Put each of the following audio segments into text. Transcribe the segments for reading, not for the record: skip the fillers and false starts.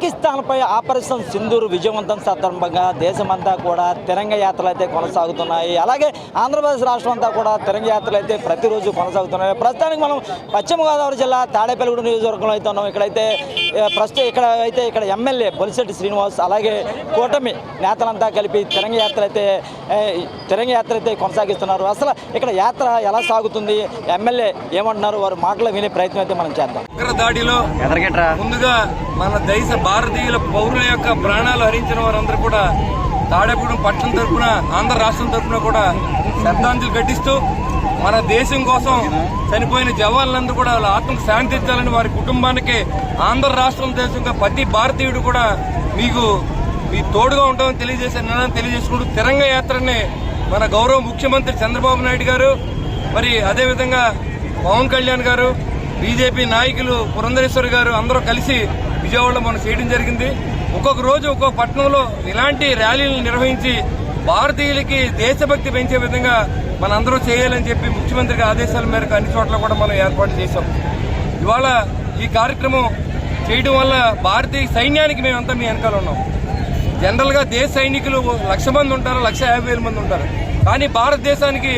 పాకిస్తాన్పై operation Sindoor విజయవంతం సందర్భంగా దేశమంతా కూడా తిరంగ యాత్రలు అయితే కొనసాగుతున్నాయి. అలాగే ఆంధ్రప్రదేశ్ రాష్ట్రం అంతా కూడా తిరంగ యాత్రలు అయితే ప్రతిరోజు కొనసాగుతున్నాయి. ప్రస్తుతానికి మనం పశ్చిమ గోదావరి జిల్లా తాడేపల్లిగూడెం నియోజకవర్గంలో అయితే ఉన్నాం. ప్రస్తుతం ఇక్కడ ఎమ్మెల్యే బొలిశెట్టి శ్రీనివాస్ అలాగే కూటమి నేతలంతా కలిపి తిరంగ యాత్ర అయితే కొనసాగిస్తున్నారు. అసలు ఇక్కడ యాత్ర ఎలా సాగుతుంది, ఎమ్మెల్యే ఏమంటున్నారు, వారి మాటలు వినే ప్రయత్నం అయితే మనం చేద్దాం. దాడిలో ముందుగా మన దేశ భారతీయుల పౌరుల యొక్క ప్రాణాలు హరించిన వారందరూ కూడా తాడేపల్లిగూడెం పట్టణం తరఫున ఆంధ్ర రాష్ట్రం తరఫున కూడా శ్రద్ధాంజలి ఘటిస్తూ మన దేశం కోసం చనిపోయిన జవాన్లందరూ కూడా వాళ్ళ ఆత్మకు శాంతి ఇచ్చాలని వారి కుటుంబానికి ఆంధ్ర రాష్ట్రం దేశంగా ప్రతి భారతీయుడు కూడా మీ తోడుగా ఉంటామని తెలియజేసుకుంటూ తిరంగ యాత్రని మన గౌరవ ముఖ్యమంత్రి చంద్రబాబు నాయుడు గారు, మరి అదేవిధంగా పవన్ కళ్యాణ్ గారు, బీజేపీ నాయకులు పురంధరేశ్వరి గారు అందరూ కలిసి విజయవాడలో మనం చేయడం జరిగింది. ఒక్కొక్క రోజు ఒక్కొక్క పట్టణంలో ఇలాంటి ర్యాలీలను నిర్వహించి భారతీయులకి దేశభక్తి పెంచే విధంగా మనందరూ చేయాలని చెప్పి ముఖ్యమంత్రి ఆదేశాల మేరకు అన్ని చోట్ల కూడా మనం ఏర్పాటు చేశాం. ఇవాళ ఈ కార్యక్రమం చేయడం వల్ల భారతీయ సైన్యానికి మేమంతా మీ వెనకాల ఉన్నాం. జనరల్గా దేశ సైనికులు 1,00,000 మంది ఉంటారు, 1,50,000 మంది ఉంటారు. కానీ భారతదేశానికి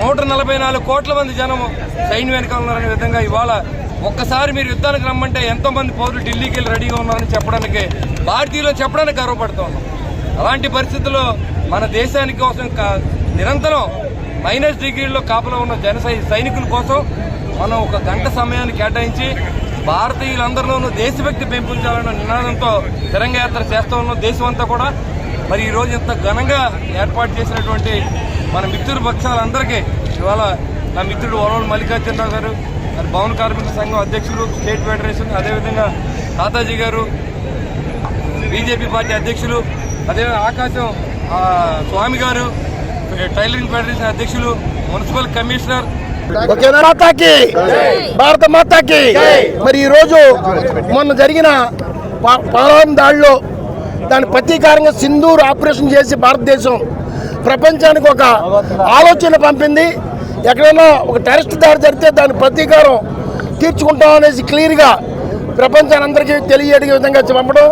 144 కోట్ల మంది జనం సైన్యం వెనకాల ఉన్నారనే విధంగా ఇవాళ ఒక్కసారి మీరు యుద్ధానికి రమ్మంటే ఎంతో మంది పౌరులు ఢిల్లీకి వెళ్ళి రెడీగా ఉన్నారని చెప్పడానికి, భారతీయులు చెప్పడానికి గర్వపడుతూ ఉన్నాం. అలాంటి పరిస్థితుల్లో మన దేశానికి కోసం నిరంతరం -డిగ్రీల్లో కాపలా ఉన్న సైనికుల కోసం మనం 1 గంట సమయాన్ని కేటాయించి భారతీయులందరిలోనూ దేశభక్తి పెంపొందాలన్న నినాదంతో తిరంగ యాత్ర చేస్తూ ఉన్నాం దేశం అంతా కూడా. మరి ఈరోజు ఇంత ఘనంగా ఏర్పాటు చేసినటువంటి మన మిత్రుల పక్షాలందరికీ ఇవాళ నా మిత్రుడు వరవల్ మల్లికార్జునరావు గారు, మరి భవన కార్మిక సంఘం అధ్యక్షులు, స్టేట్ ఫెడరేషన్, అదేవిధంగా తాతాజీ గారు, బీజేపీ పార్టీ అధ్యక్షులు, అదేవిధంగా ఆకాశం స్వామి గారు, టైలరింగ్ ఫెడరేషన్ అధ్యక్షులు, మున్సిపల్ కమిషనర్, భారత మాతాకి. మరి ఈరోజు మొన్న జరిగిన పహల్గామ్ దాడిలో దాని ప్రతీకారంగా సింధూర్ ఆపరేషన్ చేసి భారతదేశం ప్రపంచానికి ఒక ఆలోచన పంపింది. ఎక్కడైనా ఒక టెర్రరిస్ట్ దాడి జరిగితే దాని ప్రతీకారం తీర్చుకుంటాం అనేసి క్లియర్గా ప్రపంచానందరికీ తెలియజేయ విధంగా పంపడం.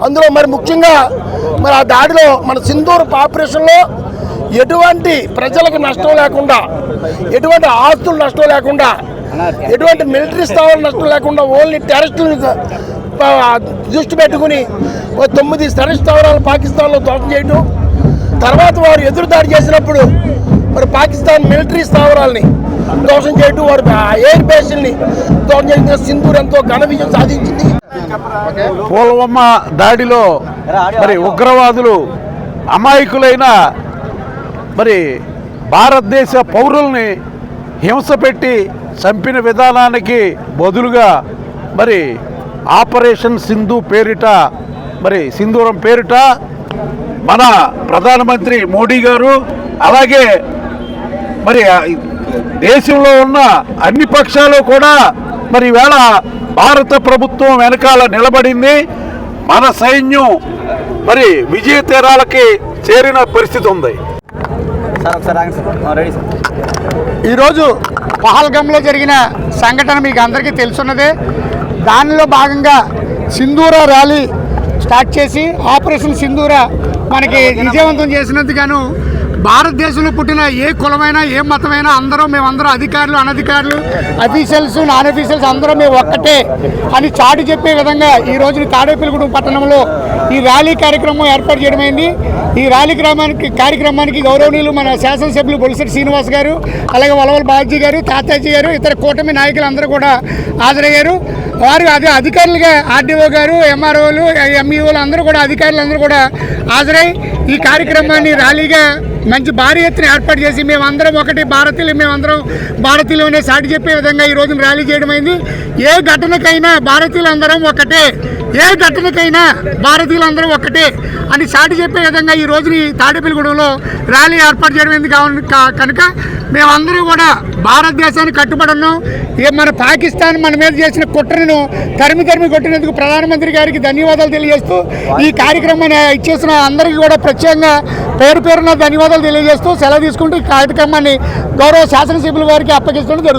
అందులో మరి ముఖ్యంగా మరి ఆ దాడిలో మన సింధూర్ ఆపరేషన్లో ఎటువంటి ప్రజలకు నష్టం లేకుండా, ఎటువంటి ఆస్తులు నష్టం లేకుండా, ఎటువంటి మిలిటరీ స్థావరాలు నష్టం లేకుండా ఓన్లీ టెర్రరిస్టులను దృష్టి పెట్టుకుని 9 టెర్రరిస్ట్ స్థావరాలు పాకిస్తాన్లో ధ్వంసం చేయడం, తర్వాత వారు ఎదురుదాడి చేసినప్పుడు మరి పాకిస్తాన్ మిలిటరీ స్థావరాలని ధ్వంసం చేయడం, వారు ఎయిర్ బేస్ని ధ్వంసం చేసిన సింధూర్ ఎంతో ఘన విజయం సాధించింది. పుల్వామా దాడిలో మరి ఉగ్రవాదులు అమాయకులైన మరి భారతదేశ పౌరుల్ని హింస పెట్టి చంపిన విధానానికి బదులుగా మరి ఆపరేషన్ సింధు పేరిట, మరి సింధూరం పేరిట మన ప్రధానమంత్రి మోడీ గారు, అలాగే మరి దేశంలో ఉన్న అన్ని పక్షాలు కూడా మరి ఈవేళ భారత ప్రభుత్వం వెనకాల నిలబడింది. మన సైన్యం మరి విజయ తీరాలకి చేరిన పరిస్థితి ఉంది. ఈరోజు పహల్గామ్లో జరిగిన సంఘటన మీకు అందరికీ తెలుసున్నదే. దానిలో భాగంగా సింధూర ర్యాలీ స్టార్ట్ చేసి ఆపరేషన్ సింధూర మనకి విజయవంతం చేసినందుకు భారతదేశంలో పుట్టిన ఏ కులమైనా ఏ మతమైనా మేమందరం అధికారులు, అనధికారులు, అఫీషియల్స్, నాన్ అఫీషియల్స్ అందరం మేము ఒక్కటే అని చాటి చెప్పే విధంగా ఈ రోజు తాడేపల్లిగూడెం పట్టణంలో ఈ ర్యాలీ కార్యక్రమం ఏర్పాటు చేయడమైంది. ఈ ర్యాలీ కార్యక్రమానికి గౌరవనీయులు మన శాసనసభ్యులు బొలిశెట్టి శ్రీనివాస్ గారు, అలాగే వలవల్ బాలాజీ గారు, తాతాజీ గారు, ఇతర కూటమి నాయకులు అందరూ కూడా హాజరయ్యారు. వారు అధికారులుగా ఆర్డీఓ గారు, ఎంఆర్ఓలు, ఎంఈఓలు అందరూ కూడా అధికారులందరూ కూడా హాజరై ఈ కార్యక్రమాన్ని ర్యాలీగా మంచి భారీ ఎత్తున ఏర్పాటు చేసి మేమందరం ఒకటి మేమందరం భారతీయులు అనే సాటి చెప్పే విధంగా ఈ రోజున ర్యాలీ చేయడమైంది. ఏ ఘటనకైనా భారతీయులందరం ఒకటే, ఏ ఘటనకైనా భారతీయులందరూ ఒక్కటే అని సాటి చెప్పే విధంగా ఈ రోజుని తాడేపల్లిగూడెంలో ర్యాలీ ఏర్పాటు చేయడం కనుక మేమందరూ కూడా భారతదేశానికి కట్టుబడి ఉన్నాం. మన పాకిస్తాన్ మన మీద చేసిన కుట్రను తరిమి కొట్టినందుకు ప్రధానమంత్రి గారికి ధన్యవాదాలు తెలియజేస్తూ ఈ కార్యక్రమాన్ని ఇచ్చేసిన అందరికీ కూడా ప్రత్యేకంగా పేరున ధన్యవాదాలు తెలియజేస్తూ సెలవు తీసుకుంటూ ఈ కార్యక్రమాన్ని గౌరవ శాసనసభ్యుల వారికి అప్పగిస్తూ జరుగుతుంది.